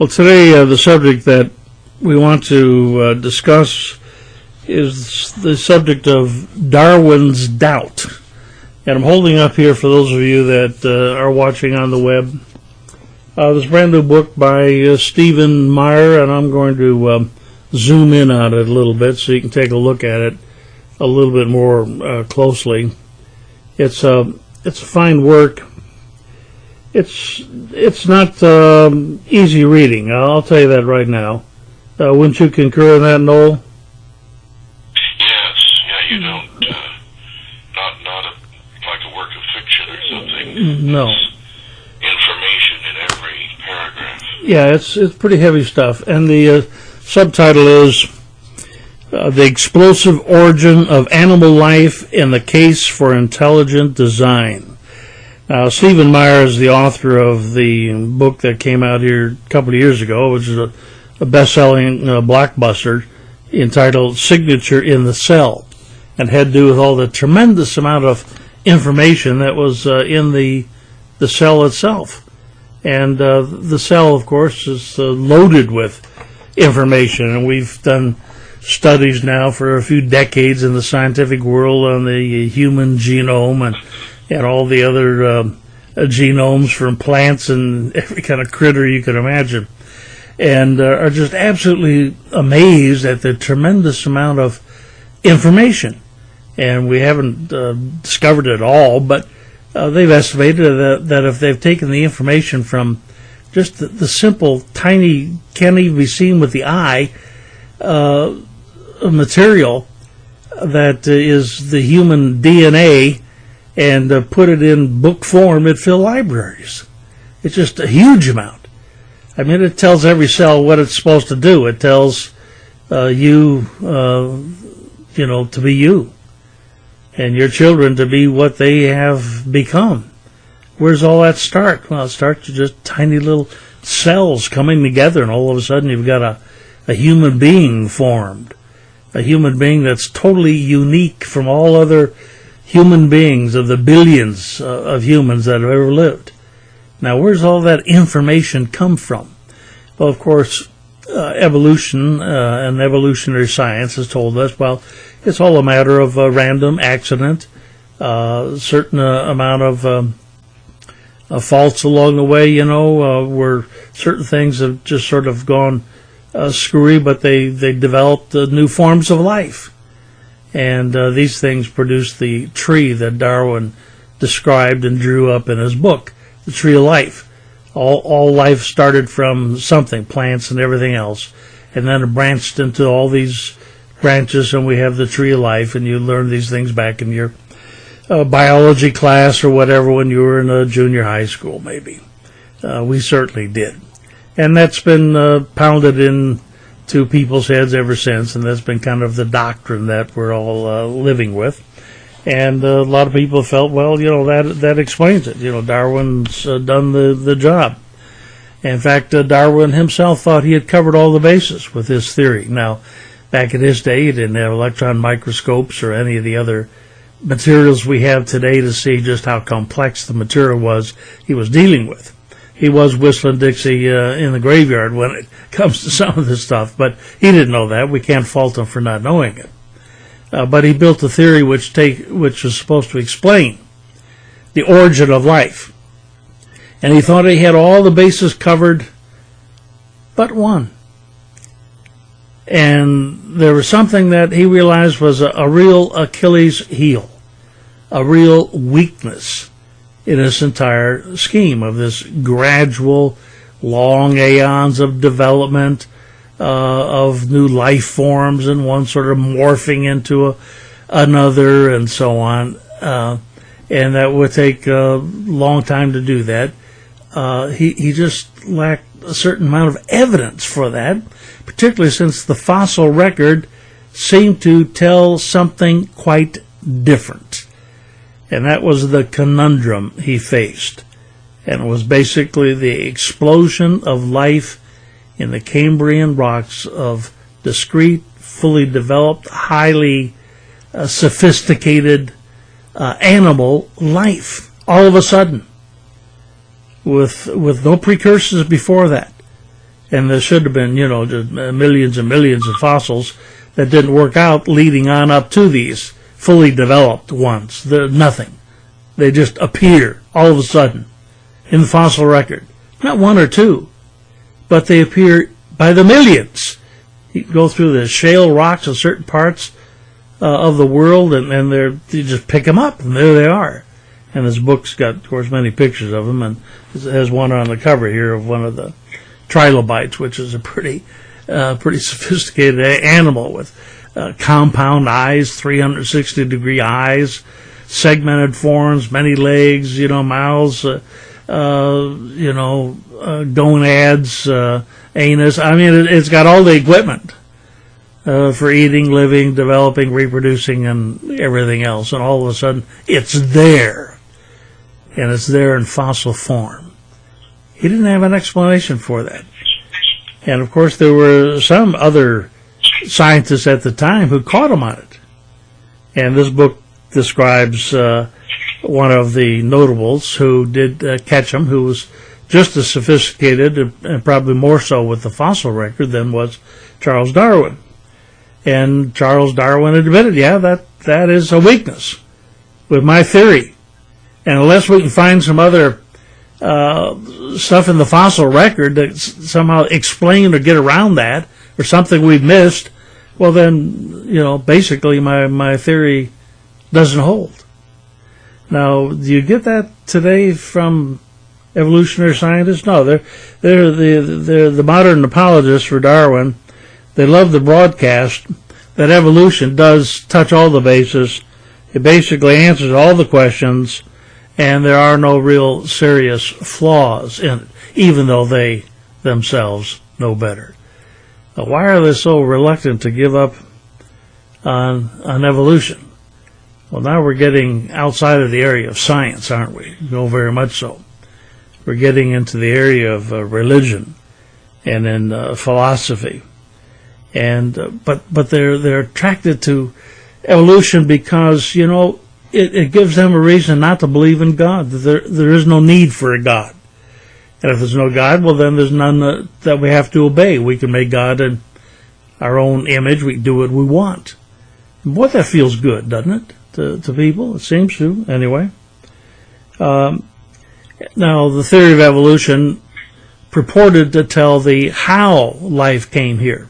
Well, today the subject that we want to discuss is the subject of Darwin's doubt. And I'm holding up here, for those of you that are watching on the web, this brand new book by Stephen Meyer, and I'm going to zoom in on it a little bit so you can take a look at it a little bit more closely. It's a fine work. It's not easy reading. I'll tell you that right now. Wouldn't you concur in that, Noel? Yes. Yeah, you don't. Not like a work of fiction or something. No. It's information in every paragraph. Yeah, it's pretty heavy stuff. And the subtitle is The Explosive Origin of Animal Life in the Case for Intelligent Design. Now, Stephen Meyer is the author of the book that came out here a couple of years ago, which is a best-selling blockbuster entitled Signature in the Cell, and had to do with all the tremendous amount of information that was in the cell itself. And the cell, of course, is loaded with information, and we've done studies now for a few decades in the scientific world on the human genome and all the other genomes from plants and every kind of critter you could imagine, and are just absolutely amazed at the tremendous amount of information. And we haven't discovered it all, but they've estimated that if they've taken the information from just the simple, tiny, can't even be seen with the eye, material that is the human DNA, and put it in book form, it'd fill libraries. It's just a huge amount. I mean, it tells every cell what it's supposed to do. It tells you to be you, and your children to be what they have become. Where's all that start? Well, it starts with just tiny little cells coming together, and all of a sudden you've got a human being formed, a human being that's totally unique from all other human beings of the billions of humans that have ever lived. Now, where's all that information come from? Well, of course, evolution and evolutionary science has told us, well, it's all a matter of random accident, certain amount of faults along the way, where certain things have just sort of gone screwy, but they developed new forms of life. And these things produced the tree that Darwin described and drew up in his book, the tree of life. All life started from something, plants and everything else, and then it branched into all these branches, and we have the tree of life. And you learn these things back in your biology class or whatever when you were in a junior high school, maybe. We certainly did. And that's been pounded into people's heads ever since, and that's been kind of the doctrine that we're all living with. And a lot of people felt, well, that explains it. Darwin's done the job. In fact, Darwin himself thought he had covered all the bases with his theory. Now, back in his day, he didn't have electron microscopes or any of the other materials we have today to see just how complex the material was he was dealing with. He was whistling Dixie in the graveyard when it comes to some of this stuff, but he didn't know that. We can't fault him for not knowing it. But he built a theory which was supposed to explain the origin of life. And he thought he had all the bases covered but one. And there was something that he realized was a real Achilles heel, a real weakness in this entire scheme of this gradual, long aeons of development of new life forms, and one sort of morphing into another, and so on. And that would take a long time to do that. He just lacked a certain amount of evidence for that, particularly since the fossil record seemed to tell something quite different. And that was the conundrum he faced. And it was basically the explosion of life in the Cambrian rocks of discrete, fully developed, highly sophisticated animal life, all of a sudden, with no precursors before that. And there should have been, just millions and millions of fossils that didn't work out leading on up to these fully developed ones. They're nothing. They just appear all of a sudden in the fossil record. Not one or two, but they appear by the millions. You go through the shale rocks in certain parts of the world, and you just pick them up, and there they are. And this book's got, of course, many pictures of them, and it has one on the cover here of one of the trilobites, which is a pretty sophisticated animal with compound eyes, 360-degree eyes, segmented forms, many legs, mouths, gonads, anus. I mean, it's got all the equipment for eating, living, developing, reproducing, and everything else. And all of a sudden, it's there. And it's there in fossil form. He didn't have an explanation for that. And, of course, there were some other scientists at the time who caught him on it. And this book describes one of the notables who did catch him, who was just as sophisticated, and probably more so with the fossil record, than was Charles Darwin. And Charles Darwin admitted, that is a weakness with my theory. And unless we can find some other stuff in the fossil record that somehow explain or get around that, or something we've missed, well then, basically my theory doesn't hold. Now, do you get that today from evolutionary scientists? No, they're the modern apologists for Darwin. They love the broadcast that evolution does touch all the bases. It basically answers all the questions, and there are no real serious flaws in it, even though they themselves know better. Now, why are they so reluctant to give up on evolution? Well, now we're getting outside of the area of science, aren't we? No, very much so. We're getting into the area of religion and in philosophy, and but they're attracted to evolution because it gives them a reason not to believe in God. There is no need for a God, and if there's no God, well then there's none that we have to obey. We can make God in our own image. We can do what we want. Boy, that feels good, doesn't it? To people, it seems to, anyway. Now, the theory of evolution purported to tell the how life came here.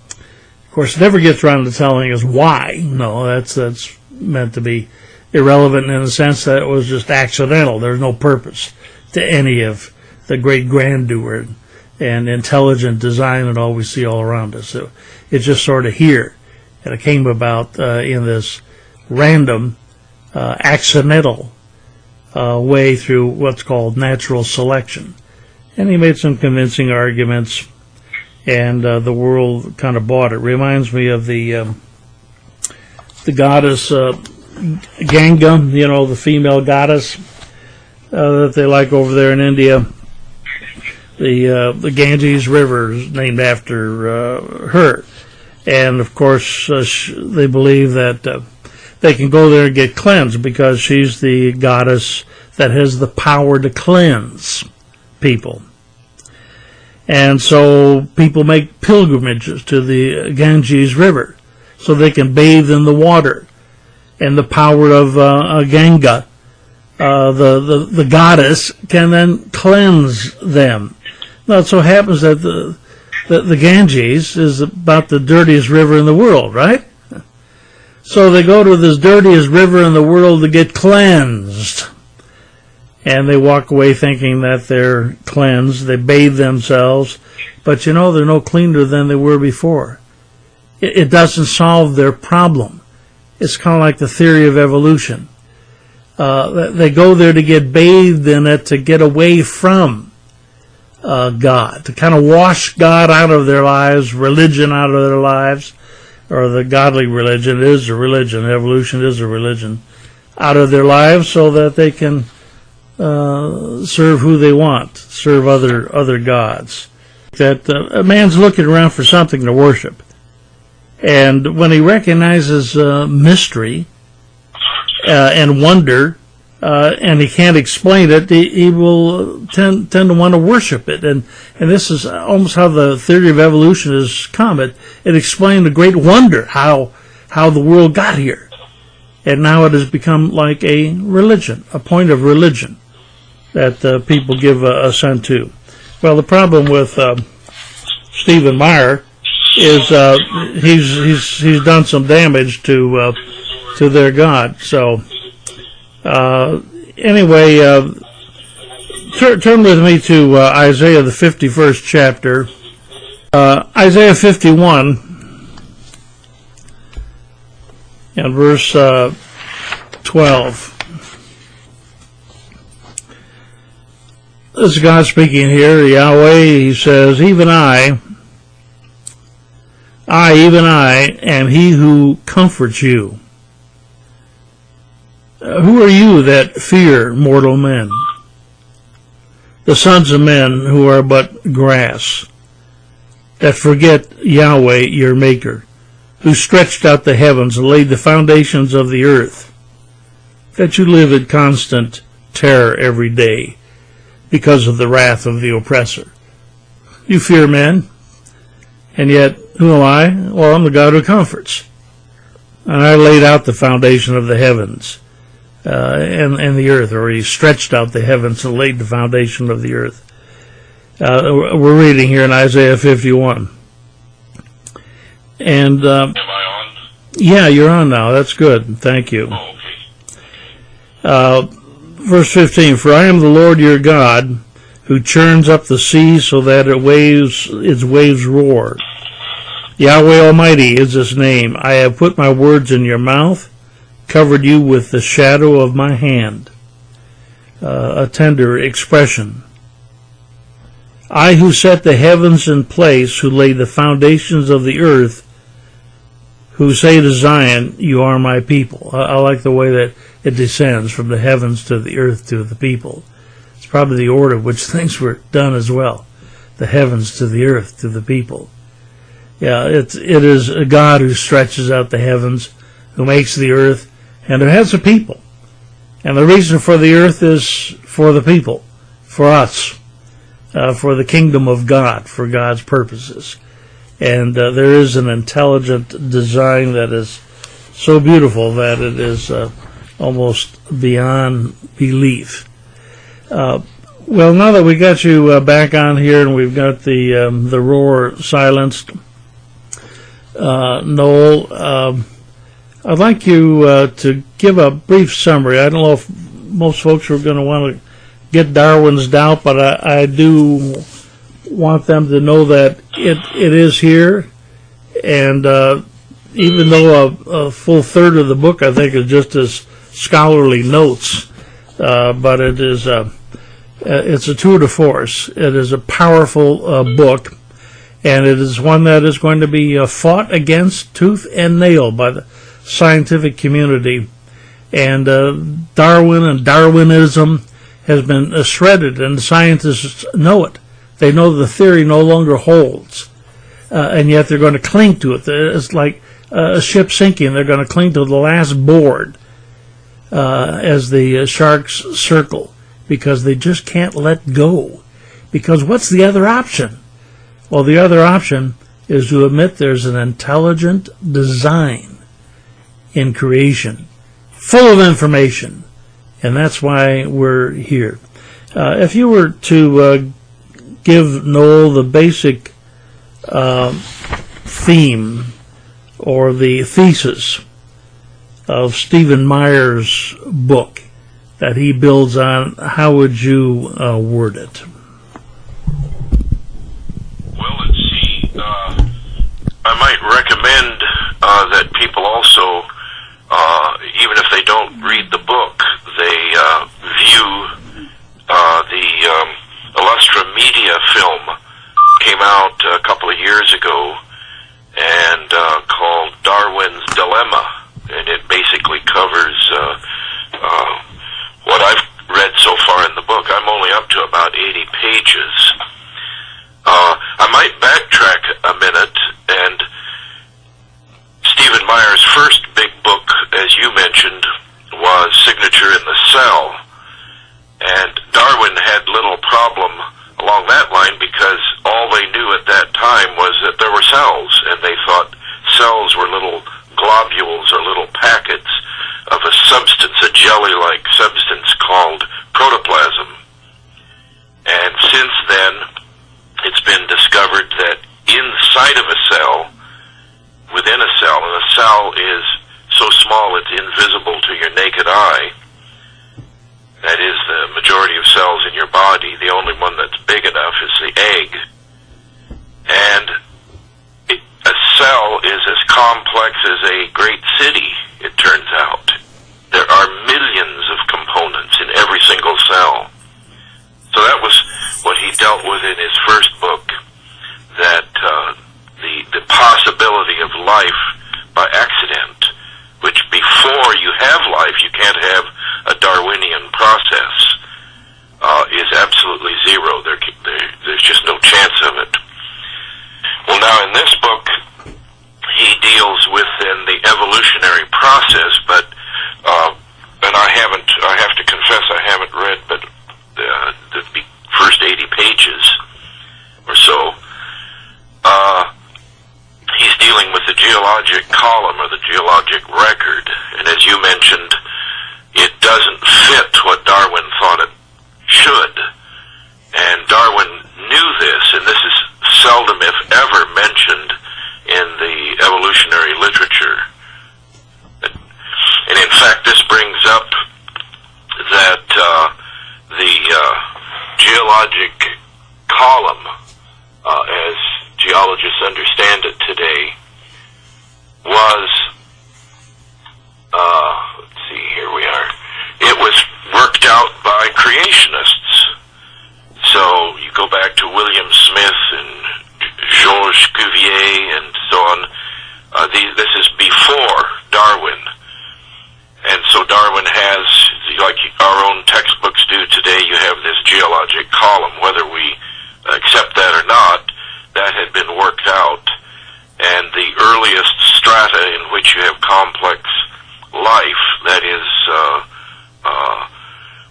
Of course, it never gets around to telling us why. No, that's meant to be irrelevant in the sense that it was just accidental. There's no purpose to any of the great grandeur and intelligent design and all we see all around us. So it's just sort of here. And it came about in this random, accidental way through what's called natural selection. And he made some convincing arguments, and the world kind of bought it. Reminds me of the goddess Ganga, the female goddess that they like over there in India. The Ganges River is named after her. And, of course, they believe that they can go there and get cleansed because she's the goddess that has the power to cleanse people. And so people make pilgrimages to the Ganges River so they can bathe in the water. And the power of Ganga, the goddess, can then cleanse them. Now, it so happens that the Ganges is about the dirtiest river in the world, right? So they go to this dirtiest river in the world to get cleansed. And they walk away thinking that they're cleansed. They bathe themselves. But they're no cleaner than they were before. It doesn't solve their problem. It's kind of like the theory of evolution. They go there to get bathed in it, to get away from God, to kind of wash God out of their lives, religion out of their lives, or the godly religion is a religion, evolution is a religion, out of their lives so that they can serve who they want, serve other gods. That a man's looking around for something to worship. And when he recognizes mystery and wonder and he can't explain it, he will tend to want to worship it. And this is almost how the theory of evolution has come. It explained the great wonder how the world got here. And now it has become like a religion, a point of religion that people give assent to. Well, the problem with Stephen Meyer is he's done some damage to their God. So anyway, turn with me to Isaiah the 51st chapter, Isaiah 51 and verse 12. This is God speaking here, Yahweh. He says, even I, even I, am he who comforts you. Who are you that fear mortal men? The sons of men who are but grass, that forget Yahweh your Maker, who stretched out the heavens and laid the foundations of the earth, that you live in constant terror every day because of the wrath of the oppressor. You fear men, and yet who am I? Well, I'm the God who comforts. And I laid out the foundation of the heavens and the earth, or he stretched out the heavens and laid the foundation of the earth. We're reading here in Isaiah 51. And am I on? Yeah, you're on now. That's good. Thank you. Oh, okay. Verse 15, for I am the Lord your God, who churns up the sea so that its waves roar. Yahweh Almighty is his name. I have put my words in your mouth, covered you with the shadow of my hand. A tender expression. I who set the heavens in place, who laid the foundations of the earth, who say to Zion, you are my people. I like the way that it descends from the heavens to the earth to the people. It's probably the order which things were done as well. The heavens to the earth to the people. Yeah, it is a God who stretches out the heavens, who makes the earth, and who has a people. And the reason for the earth is for the people, for us, for the kingdom of God, for God's purposes. And there is an intelligent design that is so beautiful that it is almost beyond belief. Well, now that we got you back on here and we've got the roar silenced, Noel, I'd like you to give a brief summary. I don't know if most folks are going to want to get Darwin's doubt, but I do want them to know that it is here, and even though a full third of the book I think is just as scholarly notes, but it is it's a tour de force. It is a powerful book, and it is one that is going to be fought against tooth and nail by the scientific community. And Darwin and Darwinism has been shredded, and scientists know it. They know the theory no longer holds, and yet they're going to cling to it. It's like a ship sinking. They're going to cling to the last board as the sharks circle, because they just can't let go. Because what's the other option? Well, the other option is to admit there's an intelligent design in creation, full of information, and that's why we're here. If you were to give Noel the basic theme or the thesis of Stephen Meyer's book that he builds on, how would you word it? Well, let's see. I might recommend that people also, even if they don't read the book, they view the Illustra Media film. Came out a couple of years ago, and called Darwin's Dilemma, and it basically covers what I've read so far in the book. I'm only up to about 80 pages. I might backtrack a minute, and Stephen Meyer's first big book, as you mentioned, was Signature in the Cell. inside of a cell, within a cell, and a cell is so small it's invisible to your naked eye. That is the majority of cells in your body. The only one that's big enough is the egg. And a cell is as complex as a great city, it turns out. There are millions of components in every single cell. So that was what he dealt with in his first book, that the possibility of life by accident, which before you have life, you can't have a Darwinian process, is absolutely zero. There's just no chance of it. Well, now in this book, he deals within the evolutionary process, but and I have to confess I haven't read but the first 80 pages or so. He's dealing with the geologic column or the geologic record, and as you mentioned, it doesn't fit what Darwin thought it should. And Darwin knew this, and this is seldom, if ever, mentioned in the evolutionary literature. And in fact, this brings up that the geologic column, as geologists understand it today, was, let's see, here we are. It was worked out by creationists. So you go back to William Smith and Georges Cuvier and so on. This is before Darwin. And so Darwin has, like our own textbooks do today, you have this geologic column. Whether we accept that or not, that had been worked out. And the earliest strata in which you have complex life, that is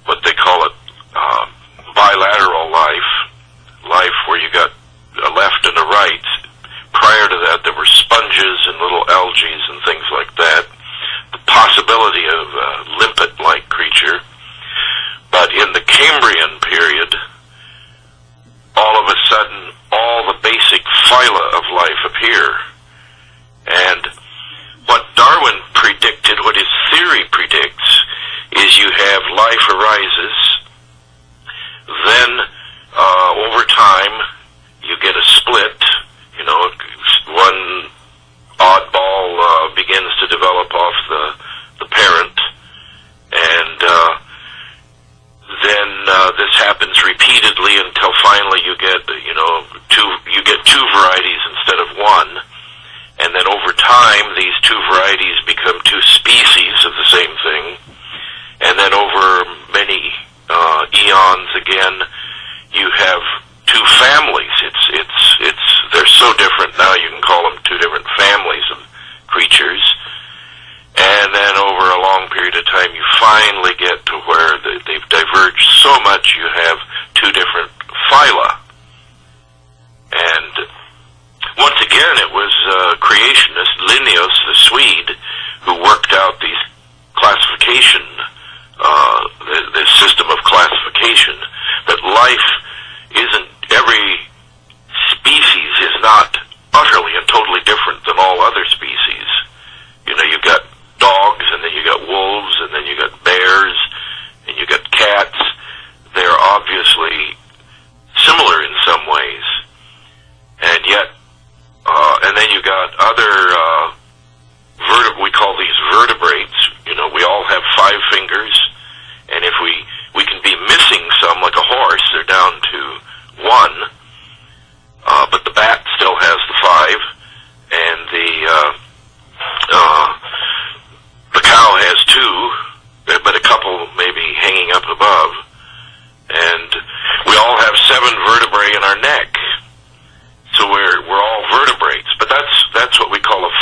what they call it, bilateral life where you got a left and a right. Prior to that, there were sponges and little algae and things like that. The possibility of a limpet-like creature. But in the Cambrian period, all of a sudden, all the basic phyla of life appear. And what Darwin predicted, what his theory predicts, is you have life arises, then over time you get a split, one oddball begins to develop off the parent, and then this happens repeatedly until finally you get two varieties instead of one, and then over time these two varieties become two species of the same thing, and then over many eons again you have two families. They're so different now you can call them two different families of creatures, and then over a long period of time you finally get to where they've diverged so much you have two different phyla. And once again it was creationist Linnaeus, the Swede, who worked out these classification, this system of classification, that life isn't, every species is not utterly and totally different than all other species. You've got dogs, and then you got wolves, and then you got bears, and you got cats. They're obviously similar in some ways, and yet, and then you got other we call these vertebrates. We all have 5 fingers, and if we can be missing some, like a horse, they're down to 1, but the bat still has the 5, and the cow has 2, but a couple maybe hanging up above, and we all have 7 vertebrae in our neck. So we're all vertebrates, but that's what we call a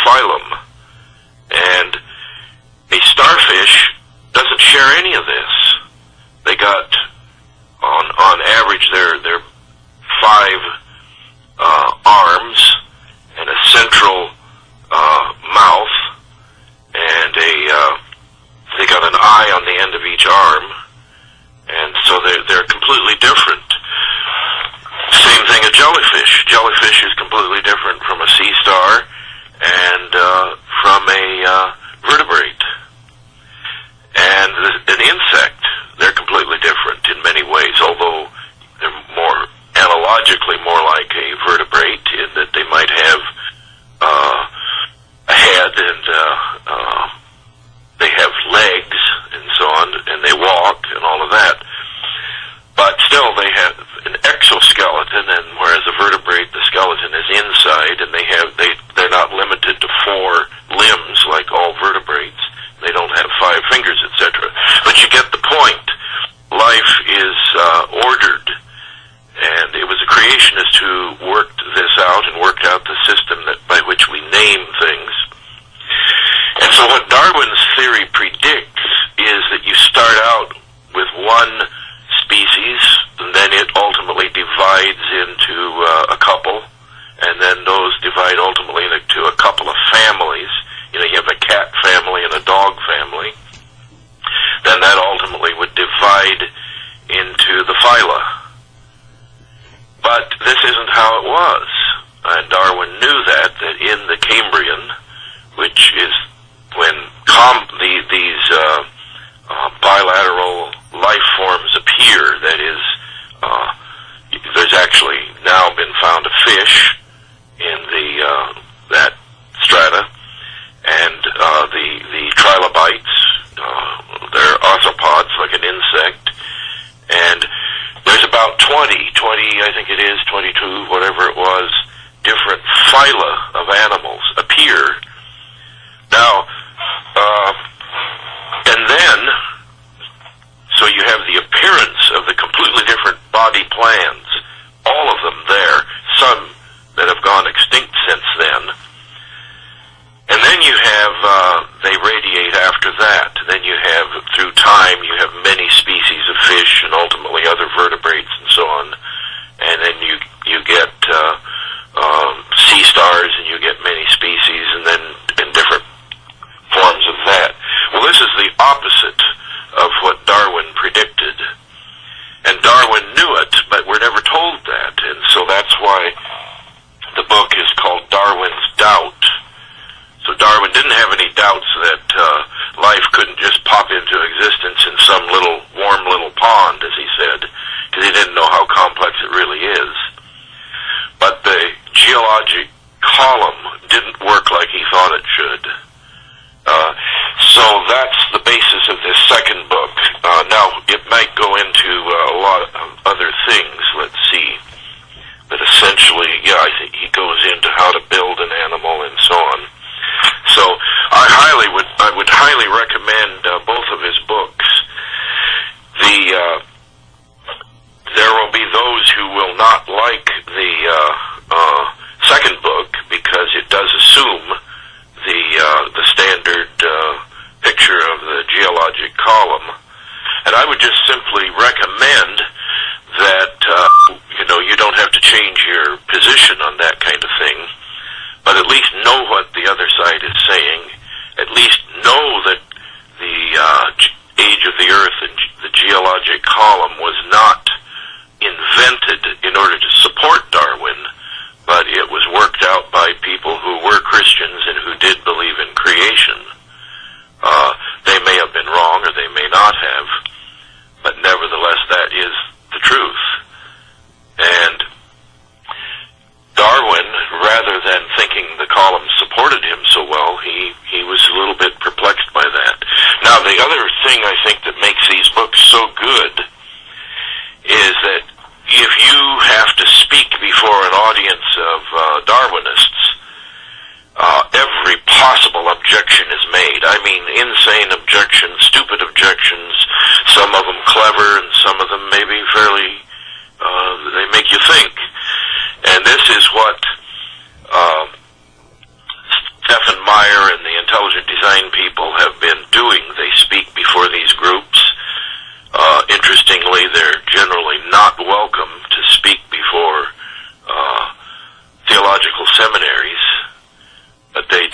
was. And Darwin knew that in the Cambrian, which is when these bilateral life forms appear, that is, there's actually now been found a fish in that strata, and the trilobites, they're arthropods, like an insect, and there's about 20, I think it is, 22, whatever it was, different phyla of animals appear. Now, and then, so you have the appearance of the completely different body plans, all of them there, some that have gone extinct since then. And then you have, they radiate after that. Then you have, through time, you have many species of fish and ultimately other vertebrates and so on. And then you get sea stars, and you get many species, and then in different forms of that. Well, this is the opposite of what Darwin predicted. And Darwin knew it, but we're never told that. And so that's why the book is called Darwin's Doubt. So Darwin didn't have any doubts that life couldn't just pop into existence in some warm little pond, as he said, because he didn't know how complex it really is. But the geologic column didn't work like he thought it should. So that's the basis of this second book. Now, it might go into a lot of other things, let's see. But essentially, yeah, I think he goes into how to build an animal and so on. So I would highly recommend both of his books. There will be those who will not like the second book because it does assume the standard picture of the geologic column, and I would just simply recommend that you don't have to change your position on that kind of thing, but at least know what the other side is saying. At least know that the age of the Earth and the geologic column was not invented in order to support Darwin, but it was worked out by people who were Christians and who did believe in creation. They may have been wrong, or they may not have, but nevertheless, that is the truth. And Darwin, rather than thinking the column supported him so well, he was a little bit perplexed by that. Now, the other thing I think that makes these books so good is that if you have to speak before an audience of Darwinists, every possible objection is made. I mean, insane objections, stupid objections, some of them clever, and some of them maybe fairly, they make you think. And this is what Stephen Meyer and the intelligent design people have been doing. They speak before these groups. Interestingly, they're generally not welcome to speak before theological seminaries, but they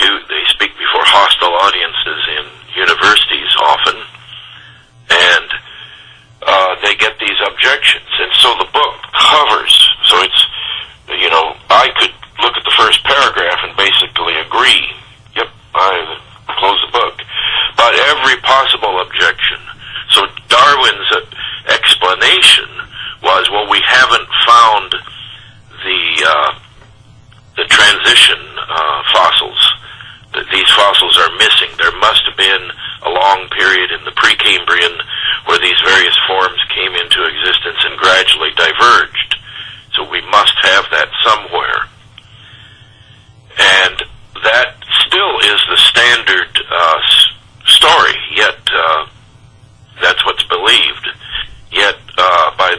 speak before hostile audiences in universities often, and they get these objections. And so the book covers, so it's, I could look at the first paragraph and basically agree, yep, I close the book. But every possible objection. So Darwin's explanation was, well, we haven't found the transition fossils. These fossils are missing. There must have been a long period in the Precambrian where these various forms came into existence and gradually diverged. So we must have that somewhere. And that still is the standard story, yet that's what's believed. Yet by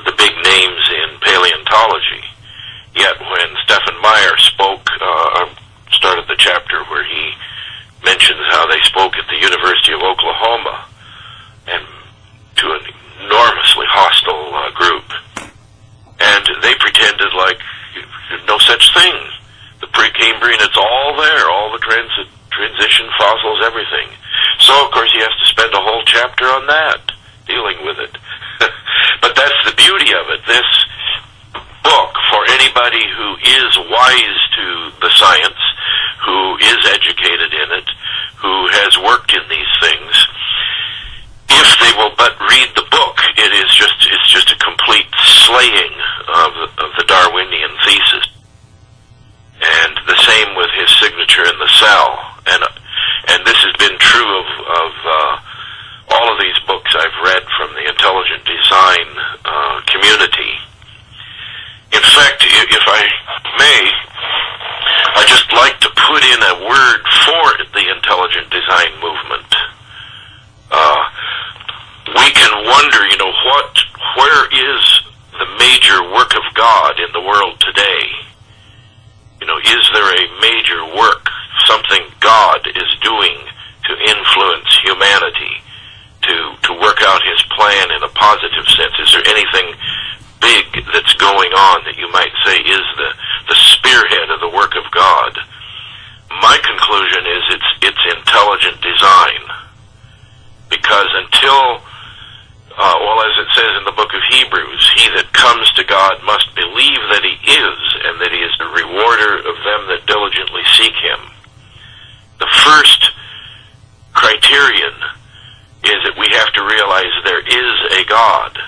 the big names in paleontology. Yet when Stephen Meyer spoke, started the chapter where he mentions how they spoke at the University of Oklahoma, and to an enormously hostile group, and they pretended like no such thing. The Precambrian, it's all there, all the transition fossils, everything. So, of course, he has to spend a whole chapter on that, dealing with it. But that's the beauty of it. who is wise to the science, who is educated in it, who has worked in these things, if they will but read the book, it's just a complete slaying of the Darwinian thesis. And the same with his signature in the cell. And this has been true of all of these books I've read from the intelligent design community. In fact, if I may, I'd just like to put in a word for the intelligent design movement. We can wonder, where is the major work of God in the world today? Is there a major work, something God is doing to influence humanity, to work out his plan in a positive sense? Is there anything big that's going on that you might say is the spearhead of the work of God? My conclusion is it's intelligent design. Because until, as it says in the book of Hebrews, he that comes to God must believe that he is, and that he is the rewarder of them that diligently seek him. The first criterion is that we have to realize there is a God.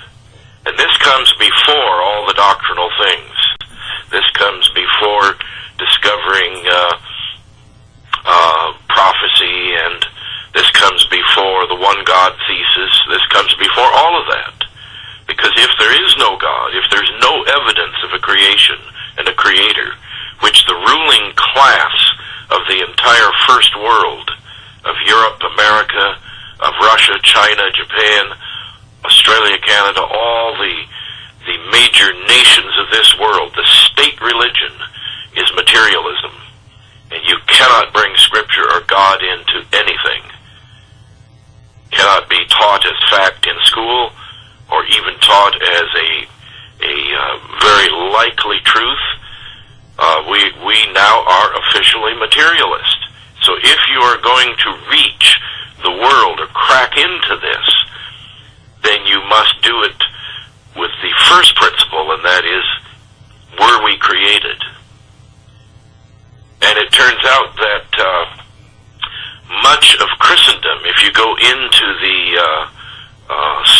And this comes before all the doctrinal things. This comes before discovering prophecy, and this comes before the one God thesis. This comes before all of that. Because if there is no God, if there's no evidence of a creation and a creator, which the ruling class of the entire first world, of Europe, America, of Russia, China, Japan, Australia, Canada, all the major nations of this world, the state religion is materialism. And you cannot bring Scripture or God into anything. Cannot be taught as fact in school, or even taught as a very likely truth. We now are officially materialist. So if you are going to reach the world or crack into this, then you must do it with the first principle, and that is, were we created? And it turns out that much of Christendom, if you go into the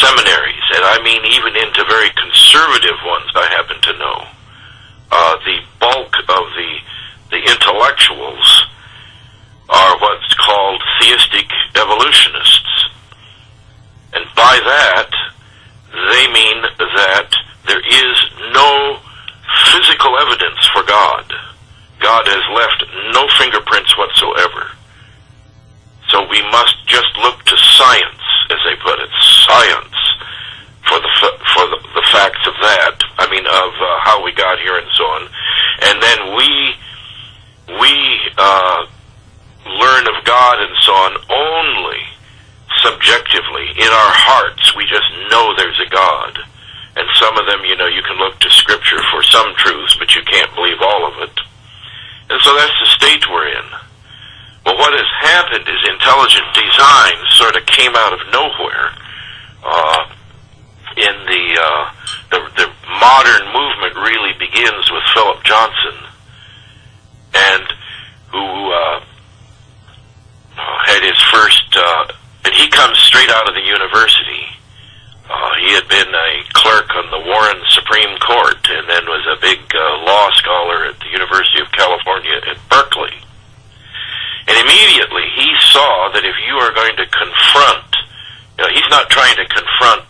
seminaries, and I mean even into very conservative ones I happen to know, the bulk of the intellectuals are what's called theistic evolutionists. And by that, they mean that there is no physical evidence for God. God has left no fingerprints whatsoever. So we must just look to science, as they put it, science, for the facts of that. I mean, of how we got here and so on. And then we learn of God and so on only subjectively. In our hearts, we just know there's a God. And some of them, you can look to Scripture for some truths, but you can't believe all of it. And so that's the state we're in. Well, what has happened is intelligent design sort of came out of nowhere. In the modern movement really begins with Philip Johnson, and who had his first, and he comes straight out of the university. He had been a clerk on the Warren Supreme Court, and then was a big law scholar at the University of California at Berkeley. And immediately he saw that if you are going to confront, he's not trying to confront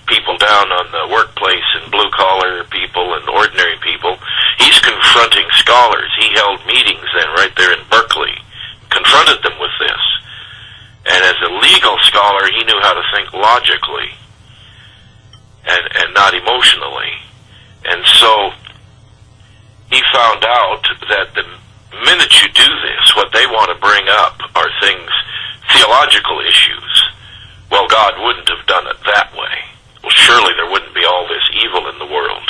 people down on the workplace and blue-collar people and ordinary people. He's confronting scholars. He held meetings then right there in Berkeley, confronted them with this. And as a legal scholar, he knew how to think logically and not emotionally. And so he found out that the minute you do this, what they want to bring up are things, theological issues. Well, God wouldn't have done it that way. Well, surely there wouldn't be all this evil in the world.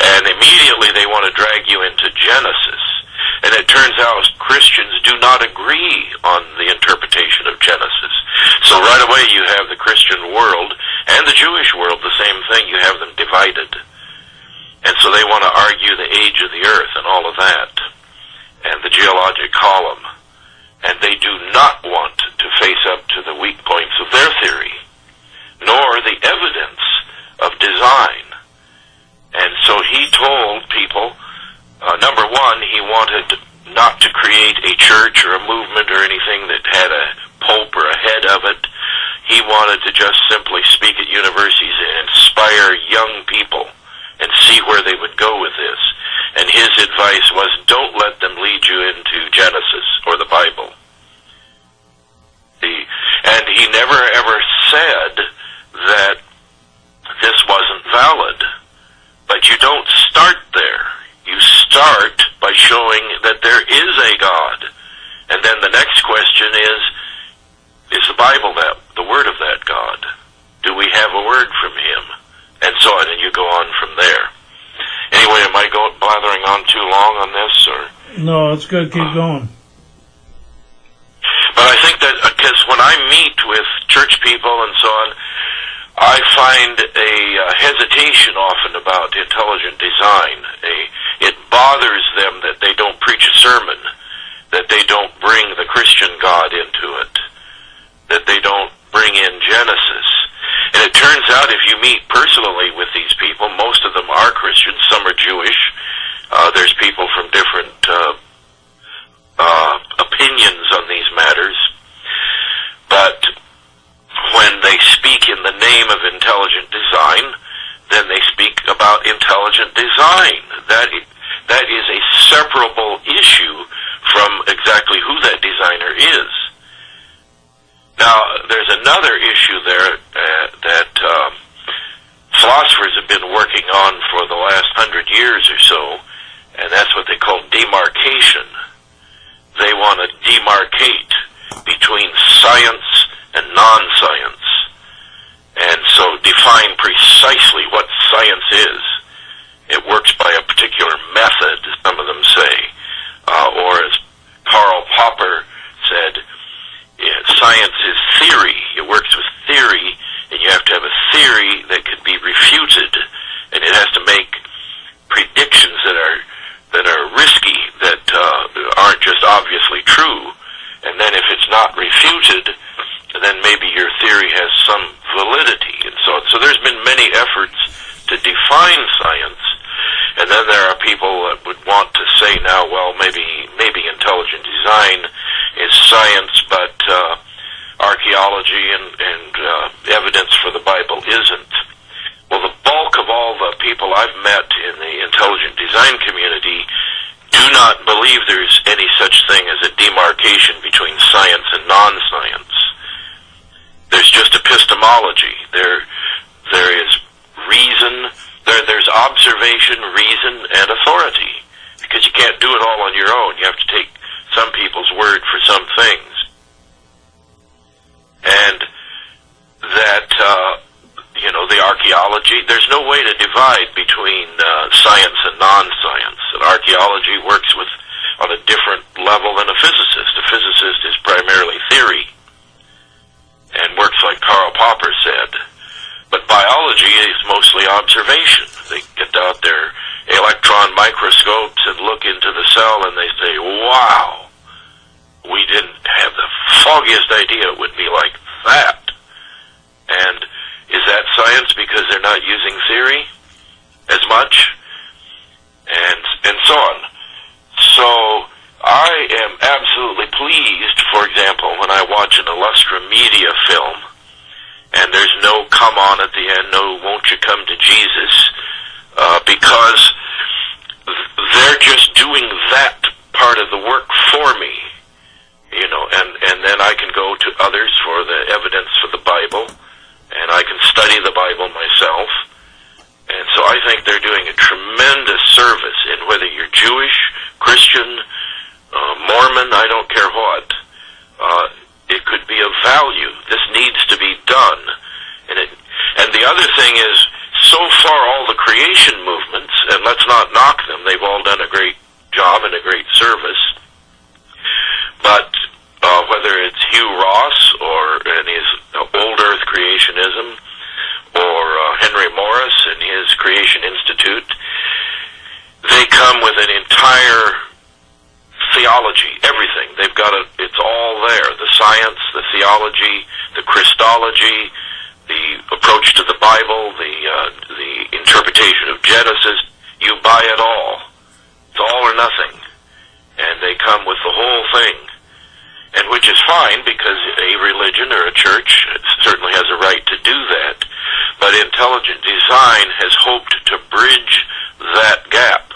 And immediately they want to drag you into Genesis. And it turns out Christians do not agree on the interpretation of Genesis. So right away you have the Christian world and the Jewish world, the same thing. You have them divided. And so they want to argue to the age of the earth and all of that, and the geologic column, and they do not want to face up to the weak points of their theory, nor the evidence of design. And so he told people, number one, he wanted not to create a church or a movement or anything that had a pope or a head of it. He wanted to just simply speak at universities and inspire young people and see where they would go with this. And his advice was, don't let them lead you into Genesis or the Bible. And he never ever said that this wasn't valid. But you don't start there. You start by showing that there is a God. And then the next question is the Bible the word of that God? Do we have a word from him? And so on, and you go on from there. Anyway, am I blathering on too long on this, or? No, it's good. Keep going. But I think that, because when I meet with church people and so on, I find a hesitation often about intelligent design. It bothers them that they don't preach a sermon, that they don't bring the Christian God into it, that they don't bring in Genesis. And it turns out, if you meet personally with these people, most of them are Christians, some are Jewish. There's people from different opinions on these matters. But when they speak in the name of intelligent design, then they speak about intelligent design. That is a separable issue from exactly who that designer is. Now, there's another issue there that philosophers have been working on for the last 100 years or so, and that's what they call demarcation. They want to demarcate between science and non-science, and so define precisely what science is. It works by a particular method, some of them say, or as Karl Popper said, science is theory. It works with theory, and you have to have a theory that could be refuted, and it has to make predictions that are risky, that aren't just obviously true. And then if it's not refuted, then maybe your theory has some validity. And so there's been many efforts to define science, and then there are people that would want to say now, well, maybe intelligent design is science, but archaeology and evidence for the Bible isn't. Well, the bulk of all the people I've met in the intelligent design community do not believe there's any such thing as a demarcation between science and non-science. There's just epistemology. There is reason. There's observation, reason, and authority. Because you can't do it all on your own. You have to take some people's word for some things. And that, the archaeology, there's no way to divide between science and non-science. And archaeology works on a different level than a physicist. A physicist is primarily theory and works like Karl Popper said. But biology is mostly observation. They get out their electron microscopes and look into the cell and they say, wow, we didn't have the foggiest idea it would be like that. And is that science because they're not using theory as much? And so on. So I am absolutely pleased, for example, when I watch an Illustra Media film and there's no come on at the end, no won't you come to Jesus, because they're just doing that part of the work for me, and then I can go to others for the evidence for the Bible, and I can study the Bible myself. And so I think they're doing a tremendous service in whether you're Jewish, Christian, Mormon, I don't care what. It could be of value. This needs to be done. And the other thing is, so far all the creation movements, and let's not knock them, they've all done a great job and a great service, but whether it's Hugh Ross and his Old Earth creationism, or Henry Morris and his Creation Institute, they come with an entire theology, everything. They've got it's all there. The science, the theology, the Christology, the approach to the Bible, the interpretation of Genesis. You buy it all. It's all or nothing. And they come with the whole thing. And which is fine, because a religion or a church certainly has a right to do that. But intelligent design has hoped to bridge that gap.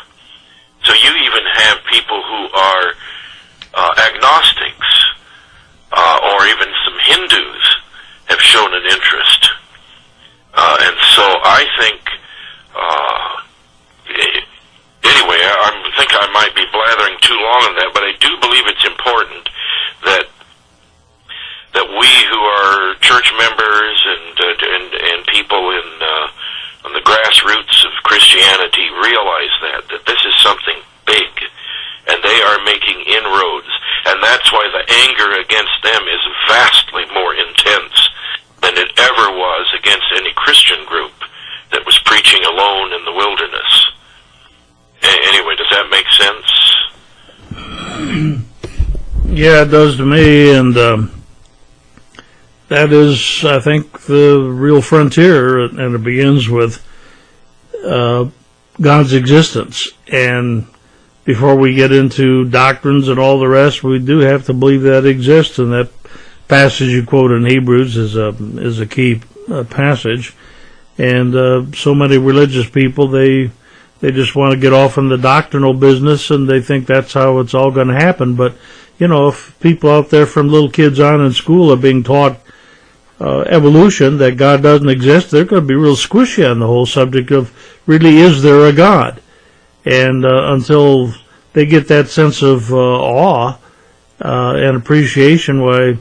So you even have people who are agnostics, or even some Hindus have shown an interest. And so I think, anyway, I think I might be blathering too long on that, but I do believe it's important that we who are church members and people on the grassroots of Christianity realize that this is something big, and they are making inroads, and that's why the anger against them is vastly more intense than it ever was against any Christian group that was preaching alone in the wilderness. Anyway, does that make sense? Yeah, it does to me, and that is, I think, the real frontier, and it begins with God's existence. And before we get into doctrines and all the rest, we do have to believe that exists, and that passage you quote in Hebrews is a key passage. And so many religious people, they just want to get off in the doctrinal business, and they think that's how it's all going to happen. But you know, if people out there from little kids on in school are being taught evolution, that God doesn't exist, they're going to be real squishy on the whole subject of, really, is there a God? And until they get that sense of awe and appreciation, why,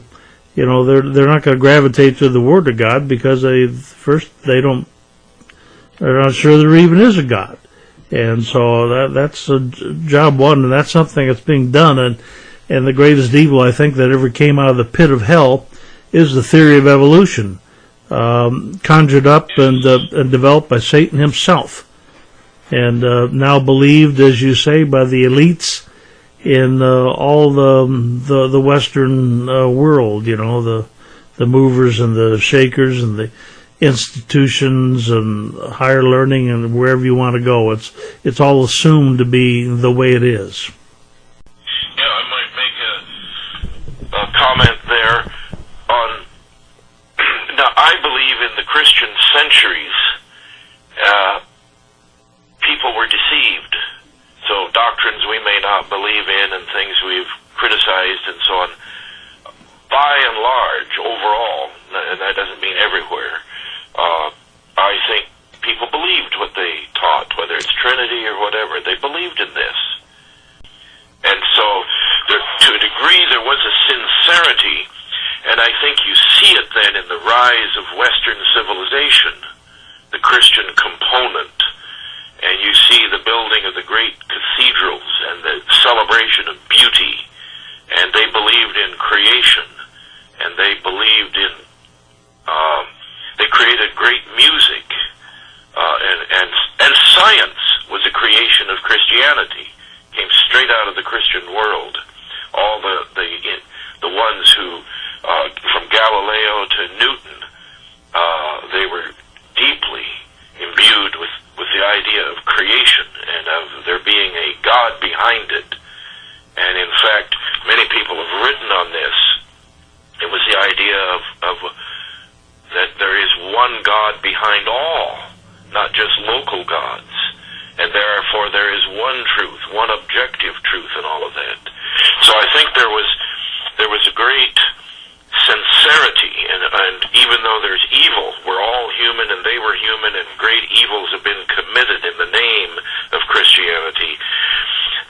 you know, they're not going to gravitate to the Word of God, because they're not sure there even is a God. And so that's job one, and that's something that's being done. And the greatest evil, I think, that ever came out of the pit of hell is the theory of evolution, conjured up and developed by Satan himself, and now believed, as you say, by the elites in all the Western world. You know, the movers and the shakers and the institutions and higher learning and wherever you want to go. It's all assumed to be the way it is. Yeah, I might make a comment there on. Now, I believe in the Christian centuries, people were deceived. So doctrines we may not believe in and things we've criticized and so on, by and large, overall, and that doesn't mean everywhere, I think people believed what they taught, whether it's Trinity or whatever. They believed in this. And so, to a degree, there was a sincerity, and I think you see it then in the rise of Western civilization, the Christian component, and you see the building of the great cathedrals and the celebration of beauty, and they believed in creation, and they believed in, they created great music, and science was a creation of Christianity, came straight out of the Christian world. All the ones who, from Galileo to Newton, they were deeply imbued with the idea of creation and of there being a God behind it. And in fact, many people have written on this. It was the idea of that there is one God behind all, not just local gods. And therefore there is one truth, one objective truth in all of that. So I think there was a great sincerity, and even though there's evil, we're all human and they were human, and great evils have been committed in the name of Christianity,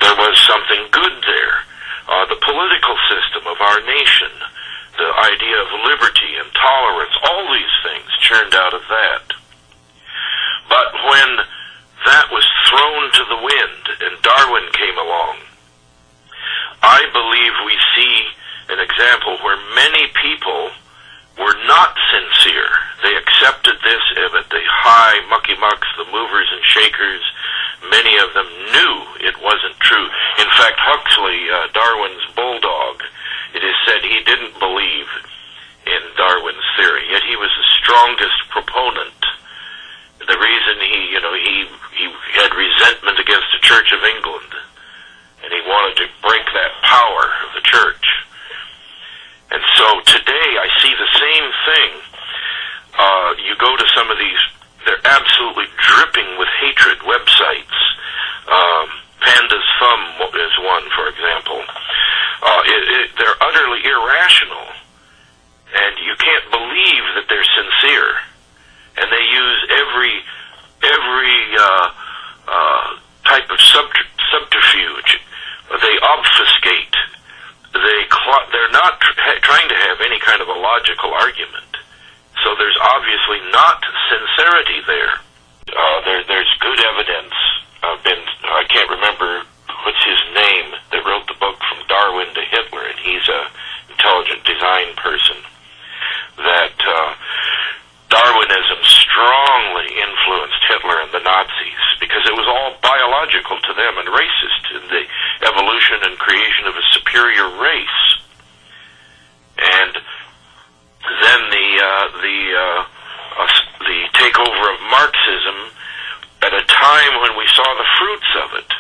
there was something good there. The political system of our nation, the idea of liberty and tolerance, all these things churned out of that. But when that was thrown to the wind and Darwin came along, I believe we see an example where many people were not sincere. They accepted this at the high mucky mucks, the movers and shakers. Many of them knew it wasn't true. In fact, Huxley, Darwin's bulldog, it is said he didn't believe in Darwin's theory, yet he was the strongest proponent. The reason he had resentment against the Church of England, and he wanted to break that power of the church. And so today I see the same thing. You go to some of these, they're absolutely dripping with hatred websites. Panda's Thumb is one, for example. They're utterly irrational, and you can't believe that they're sincere. And they use every type of subterfuge. They obfuscate. They're not trying to have any kind of a logical argument. So there's obviously not sincerity there. There's good evidence. I can't remember what's his name that wrote the book From Darwin to Hitler, and he's a intelligent design person, that Darwinism strongly influenced Hitler and the Nazis because it was all biological to them and racist in the evolution and creation of a superior race. And then the takeover of Marxism at a time when we saw the fruits of it.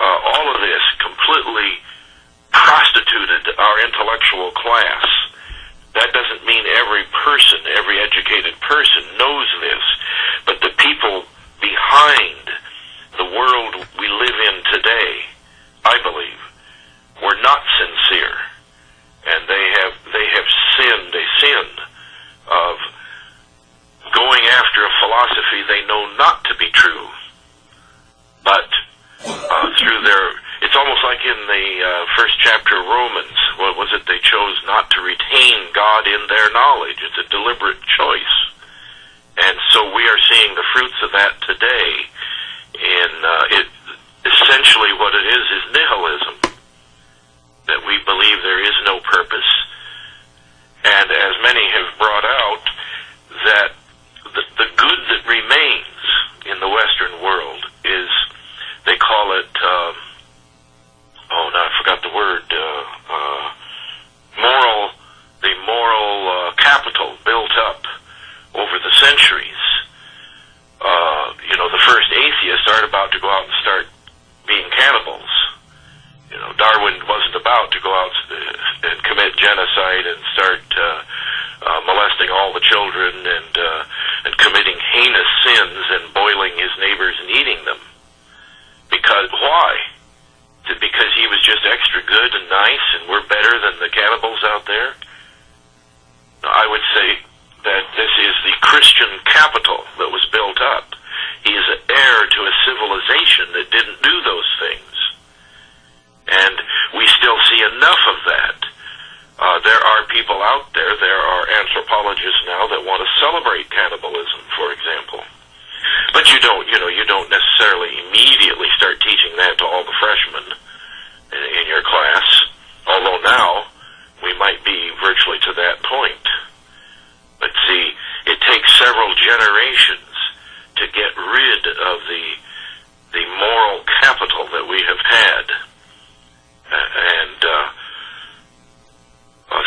All of this completely prostituted our intellectual class. That doesn't mean every person, every educated person knows this, but the people behind the world we live in today, I believe, were not sincere, and they have sinned a sin of going after a philosophy they know not to be true, but through their, it's almost like in the first chapter of Romans, what was it, they chose not to retain God in their knowledge. It's a deliberate choice. And so we are seeing the fruits of that today. Essentially what it is nihilism, that we believe there is no purpose. And as many have brought out, that the good that remains in the Western world is, they call it, I forgot the word, the moral capital built up over the centuries. The first atheists aren't about to go out and start being cannibals. Darwin wasn't about to go out and commit genocide and start molesting all the children and committing heinous sins and boiling his neighbors and eating them. Because why? Is it because he was just extra good and nice and we're better than the cannibals out there? No, I would say that this is the Christian capital that was built up. He is an heir to a civilization that didn't do those things. And we still see enough of that. There are people out there, there are anthropologists now that want to celebrate cannibalism, for example. But you don't necessarily immediately start teaching that to all the freshmen in your class, although now we might be virtually to that point. But see, it takes several generations to get rid of the moral capital that we have had.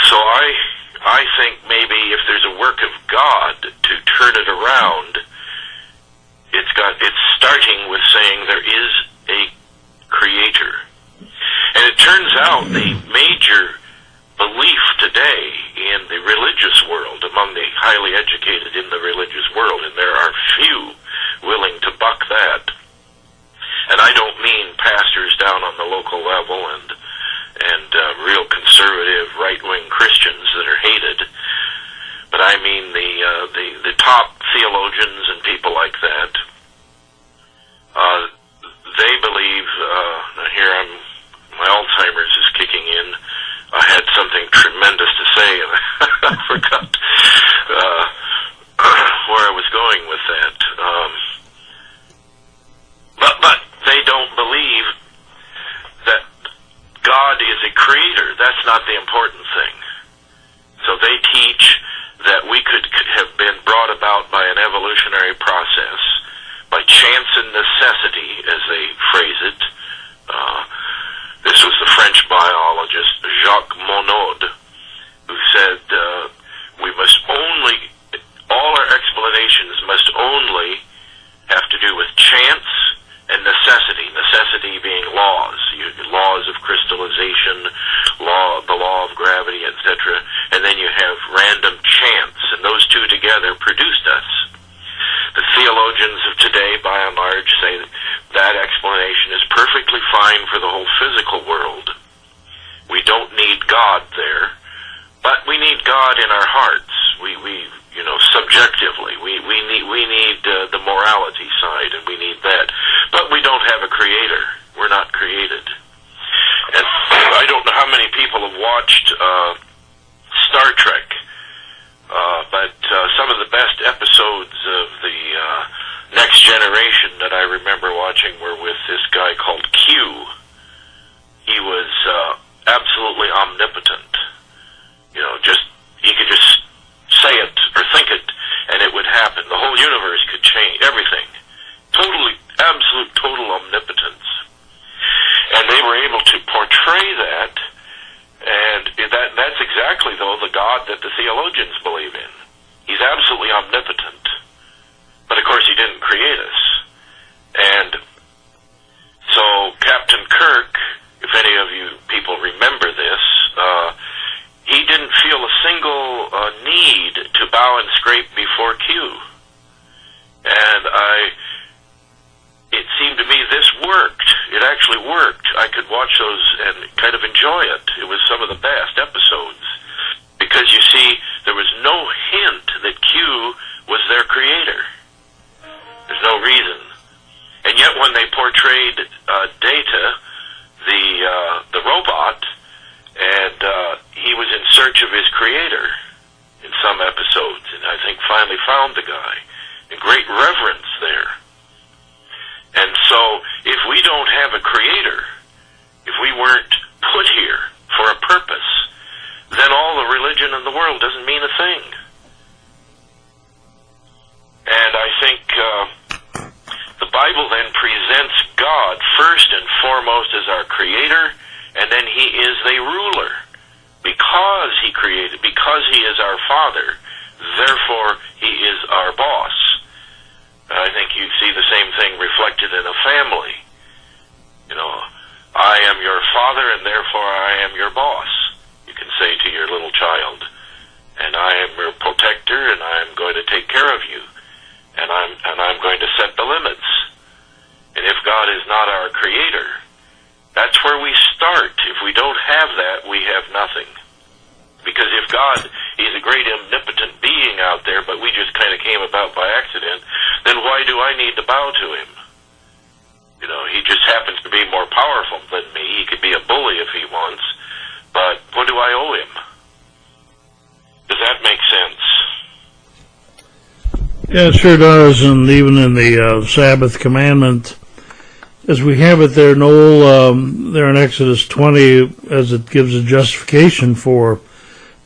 So I think maybe if there's a work of God to turn it around, it's starting with saying there is a creator. And it turns out the major belief today in the religious world, among the highly educated in the religious world, and there are few willing to buck that. And I don't mean pastors down on the local level and real conservative right-wing Christians that are hated, but I mean the top theologians and people like that. They believe. Here my Alzheimer's is kicking in. I had something tremendous to say, and I forgot where I was going with that. But they don't believe that God is a creator. That's not the important thing. So they teach that we could have been brought about by an evolutionary process, by chance and necessity, as they phrase it, causation, the law of gravity, etc., and then you have random chance, and those two together produced us. The theologians of today, by and large, say that explanation is perfectly fine for the whole physical world. We don't need God there, but we need God in our hearts. We subjectively, we need the morality side, and we need that. But we don't have a creator. We're not created. And I don't know how many people have watched Star Trek, but some of the best episodes of the Next Generation that I remember watching were with this guy called Q. He was absolutely omnipotent. He could just say it or think it, and it would happen. The whole universe could change, everything. Absolute total omnipotence. And they were able to portray that, and that's exactly, though, the God that the theologians believe in. He's absolutely omnipotent. But, of course, he didn't create us. And so Captain Kirk, if any of you people remember this, he didn't feel a single need to bow and scrape before Q. And it seemed to me this worked. It actually worked. I could watch those and kind of enjoy it. It was some of the best episodes. Because, you see, there was no hint that Q was their creator. There's no reason. And yet when they portrayed Data, the robot, and he was in search of his creator in some episodes, and I think finally found the guy. And great reverence there. And so, if we don't have a creator, if we weren't put here for a purpose, then all the religion in the world doesn't mean a thing. And I think the Bible then presents God first and foremost as our creator, and then he is the ruler. Because he created, because he is our father, therefore he is our boss. I think you'd see the same thing reflected in a family. I am your father and therefore I am your boss, you can say to your little child. And I am your protector and I am going to take care of you. And I'm going to set the limits. And if God is not our creator, that's where we start. If we don't have that, we have nothing. Because if God, he's a great omnipotent being out there, but we just kind of came about by accident, then why do I need to bow to him? He just happens to be more powerful than me. He could be a bully if he wants, but what do I owe him? Does that make sense? Yeah, it sure does, and even in the Sabbath commandment, as we have it there, Noel, there in Exodus 20, as it gives a justification for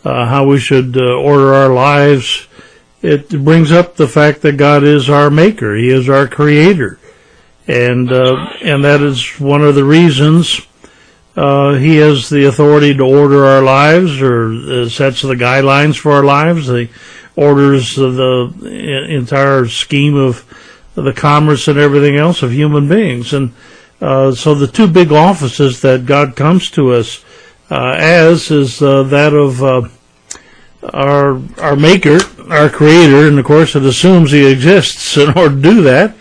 how we should order our lives, it brings up the fact that God is our maker. He is our creator. And that is one of the reasons he has the authority to order our lives, or sets the guidelines for our lives. He orders the entire scheme of the commerce and everything else of human beings. And so the two big offices that God comes to us as is that of our maker, our creator, and of course it assumes he exists in order to do that,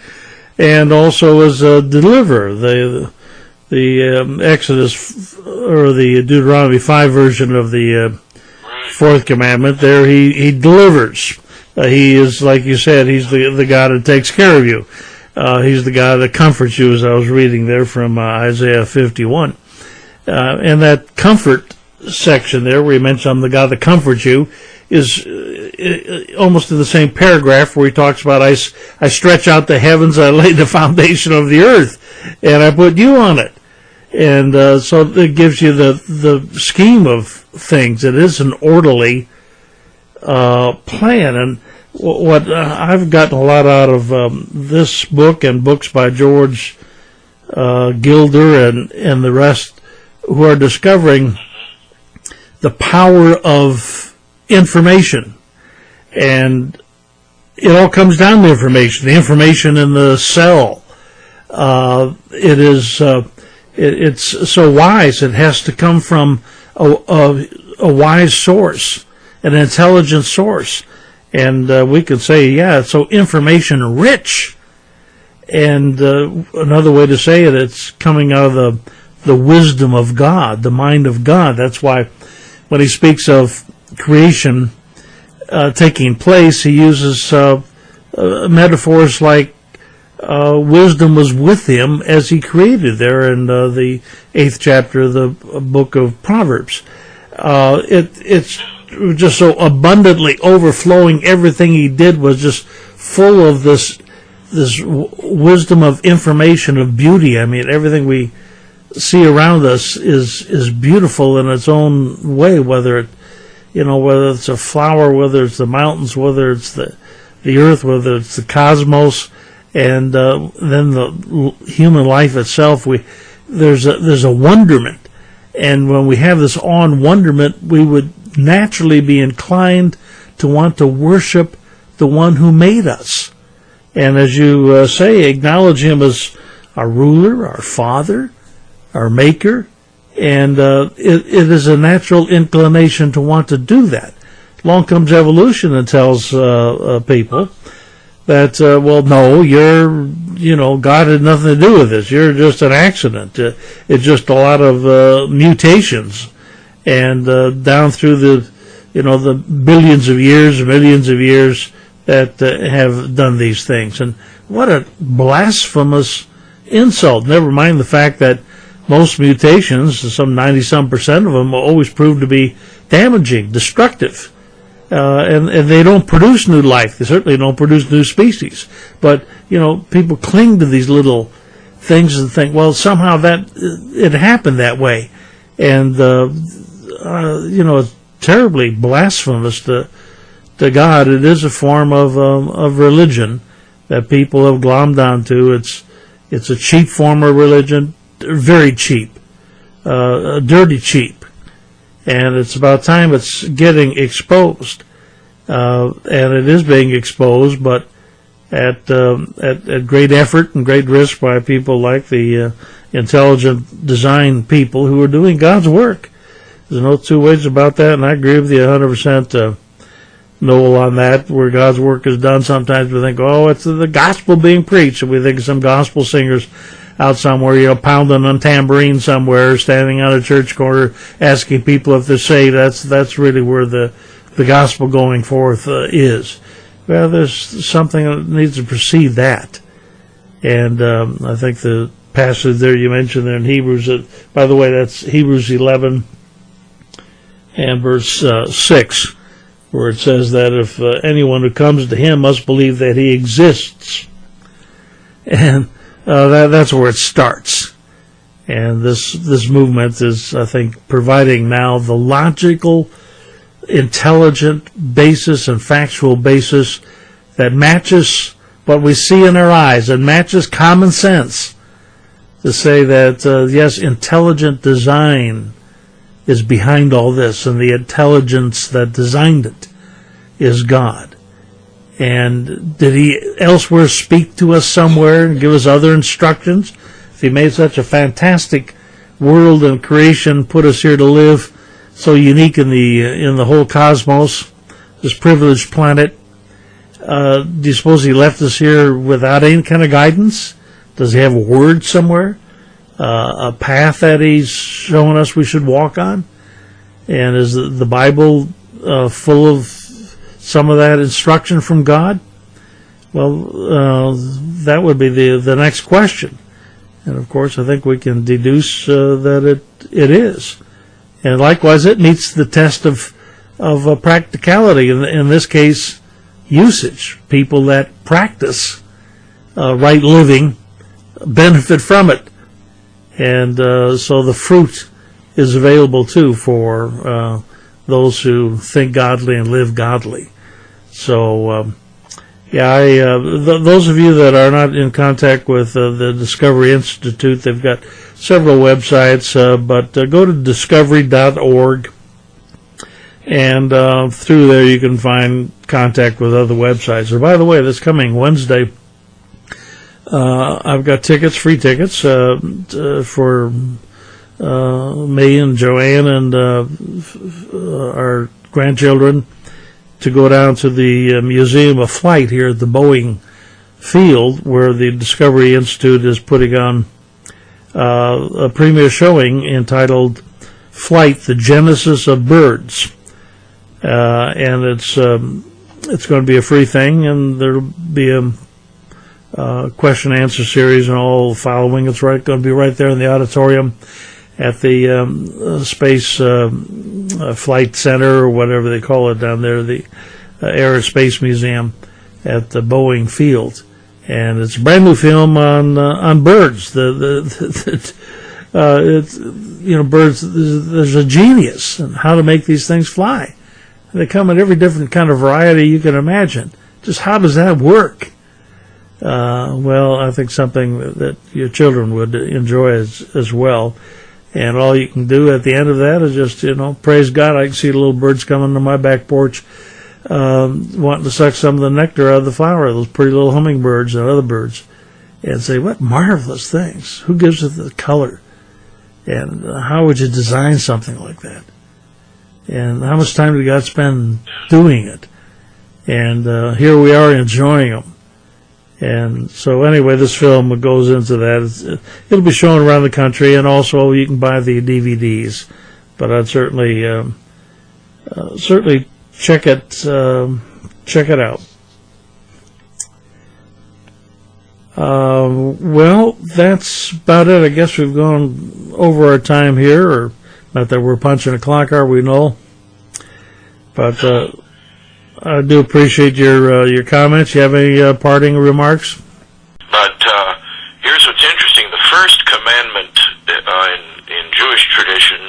and also as a deliverer. The Exodus or the Deuteronomy 5 version of the fourth commandment, there he delivers. He is, like you said, he's the God that takes care of you. He's the God that comforts you, as I was reading there from Isaiah 51. And that comfort section there, where he mentions I'm the God that comforts you, is almost in the same paragraph where he talks about I stretch out the heavens, I laid the foundation of the earth, and I put you on it. And so it gives you the scheme of things. It is an orderly plan. And what I've gotten a lot out of this book and books by George Gilder and the rest, who are discovering the power of information. And it all comes down to information, the information in the cell. It is it's so wise. It has to come from a wise source, an intelligent source. And we could say, yeah, it's so information rich. And another way to say it, it's coming out of the wisdom of God, the mind of God. That's why when he speaks of creation taking place, he uses metaphors like wisdom was with him as he created there in the 8th chapter of the book of Proverbs. It's just so abundantly overflowing. Everything he did was just full of this wisdom of information, of beauty. I mean, everything we see around us is beautiful in its own way, whether it's a flower, whether it's the mountains, whether it's the earth, whether it's the cosmos, and then the human life itself. There's a wonderment, and when we have this awe and wonderment, we would naturally be inclined to want to worship the one who made us. And as you say, acknowledge him as our ruler, our father, our maker, and it is a natural inclination to want to do that. Along comes evolution and tells people that, well, no, God had nothing to do with this. You're just an accident. It's just a lot of mutations. And down through the billions of years, millions of years that have done these things. And what a blasphemous insult. Never mind the fact that most mutations, some 90-some% of them, always prove to be damaging, destructive. And they don't produce new life. They certainly don't produce new species. But, people cling to these little things and think, well, somehow it happened that way. And, it's terribly blasphemous to God. It is a form of religion that people have glommed onto. It's a cheap form of religion, very cheap, dirty cheap, and it's about time it's getting exposed, and it is being exposed, but at great effort and great risk by people like the intelligent design people who are doing God's work. There's no two ways about that, and I agree with you 100%. Noel, on that, where God's work is done. Sometimes we think, oh, it's the gospel being preached, and we think of some gospel singers out somewhere, pounding on tambourine somewhere, standing on a church corner, asking people if they're saved. That's really where the gospel going forth is. Well, there's something that needs to precede that, and I think the passage there you mentioned there in Hebrews. By the way, that's Hebrews 11 and verse 6. Where it says that if anyone who comes to him must believe that he exists. And that's where it starts. And this movement is, I think, providing now the logical, intelligent basis and factual basis that matches what we see in our eyes and matches common sense to say that, yes, intelligent design is behind all this, and the intelligence that designed it is God. And did he elsewhere speak to us somewhere and give us other instructions? If he made such a fantastic world and creation, put us here to live, so unique in the whole cosmos, this privileged planet, do you suppose he left us here without any kind of guidance? Does he have a word somewhere? A path that he's showing us we should walk on? And is the Bible full of some of that instruction from God? Well, that would be the next question. And of course, I think we can deduce that it is. And likewise, it meets the test of practicality. In this case, usage. People that practice right living benefit from it. And so the fruit is available too for those who think godly and live godly. So, those of you that are not in contact with the Discovery Institute, they've got several websites, but go to discovery.org, and through there you can find contact with other websites. Or by the way, this coming Wednesday, I've got tickets, free tickets, for me and Joanne and our grandchildren to go down to the Museum of Flight here at the Boeing Field, where the Discovery Institute is putting on a premiere showing entitled Flight, the Genesis of Birds. And it's going to be a free thing, and there'll be a question and answer series and all following. It's going to be right there in the auditorium at the Space Flight Center, or whatever they call it down there, the Air and Space Museum at the Boeing Field. And it's a brand new film on birds. It's, birds. There's a genius in how to make these things fly. They come in every different kind of variety you can imagine. Just how does that work? Well, I think something that your children would enjoy as well. And all you can do at the end of that is just, praise God. I can see the little birds coming to my back porch, wanting to suck some of the nectar out of the flower, those pretty little hummingbirds and other birds, and say, what marvelous things. Who gives it the color? And how would you design something like that? And how much time did God spend doing it? And here we are enjoying them. And so anyway, this film goes into that. It'll be shown around the country, and also you can buy the DVDs. But I'd certainly check it out. Well, that's about it. I guess we've gone over our time here, or not that we're punching a clock, are we, Noel? But I do appreciate your comments. You have any parting remarks? But here's what's interesting. The first commandment in Jewish tradition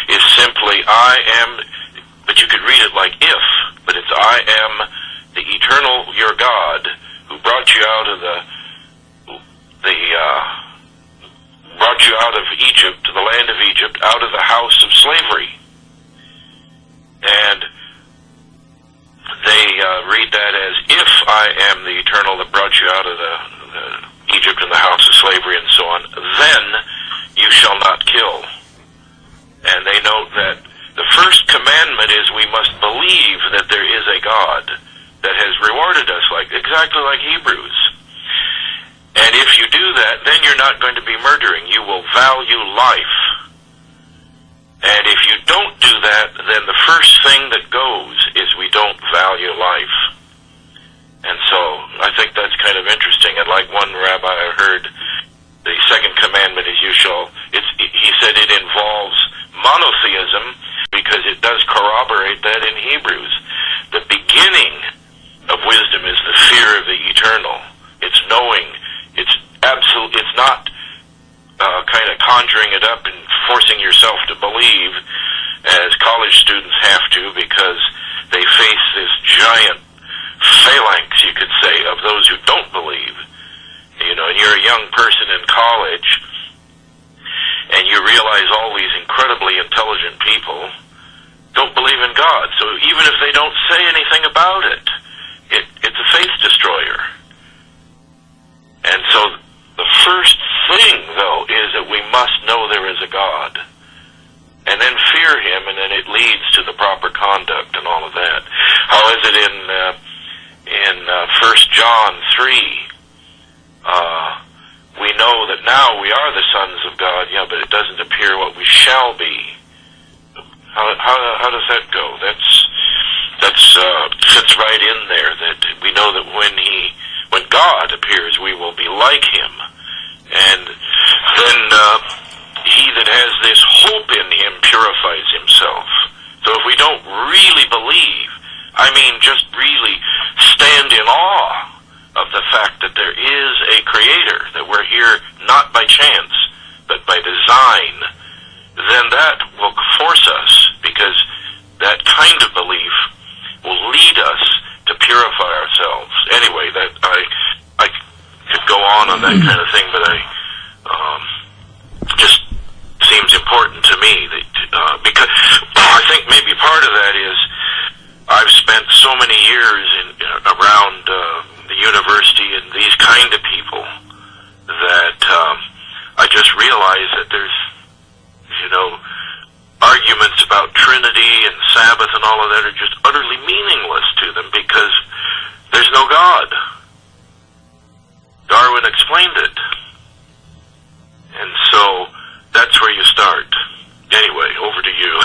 is simply, I am, but you could read it like if, but it's I am the eternal your God who brought you out of brought you out of Egypt, to the land of Egypt, out of the house of slavery. And they read that as, if I am the eternal that brought you out of the Egypt and the house of slavery and so on, then you shall not kill. And they note that the first commandment is we must believe that there is a God that has rewarded us exactly like Hebrews. And if you do that, then you're not going to be murdering. You will value life. And if you don't do that, then the first thing that goes is we don't value life. And so I think that's kind of interesting. And like one rabbi I heard, the second commandment is he said it involves monotheism because it does corroborate that in Hebrews. The beginning of wisdom is the fear of the eternal. It's knowing. It's not kind of conjuring it up and forcing yourself to believe, as college students have to, because they face this giant phalanx, you could say, of those who don't believe. And you're a young person in college, and you realize all these incredibly intelligent people don't believe in God. So even if they don't say anything about it, it's a faith destroyer. And so the first thing, though, is that we must know there is a God, and then fear Him, and then it leads to the proper conduct and all of that. How is it in 1 John 3? We know that now we are the sons of God, but it doesn't appear what we shall be. How does that go? That's fits right in there. That we know that when God appears, we will be like Him. And then he that has this hope in Him purifies himself. So if we don't really believe, just really stand in awe of the fact that there is a Creator, that we're here not by chance, but by design, then that will force us, because that kind of belief will lead us to purify ourselves. Anyway, that I could go on that kind of thing, but just seems important to me that because I think maybe part of that is I've spent so many years around the university and these kind of people, all of that are just utterly meaningless to them because there's no God. Darwin explained it. And so that's where you start. Anyway, over to you.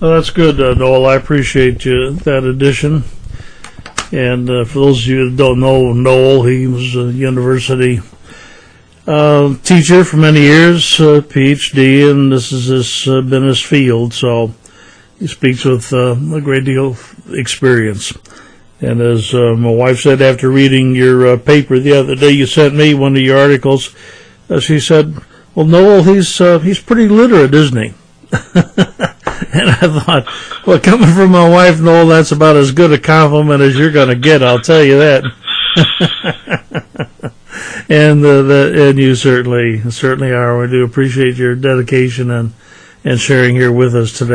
Well, that's good, Noel. I appreciate that addition. And for those of you that don't know Noel, he was a university teacher for many years, PhD, and this has been his field. So he speaks with a great deal of experience. And as my wife said after reading your paper the other day, you sent me one of your articles. She said, "Well, Noel, he's pretty literate, isn't he?" And I thought, well, coming from my wife, Noel, that's about as good a compliment as you're going to get. I'll tell you that. And you certainly are. We do appreciate your dedication and sharing here with us today.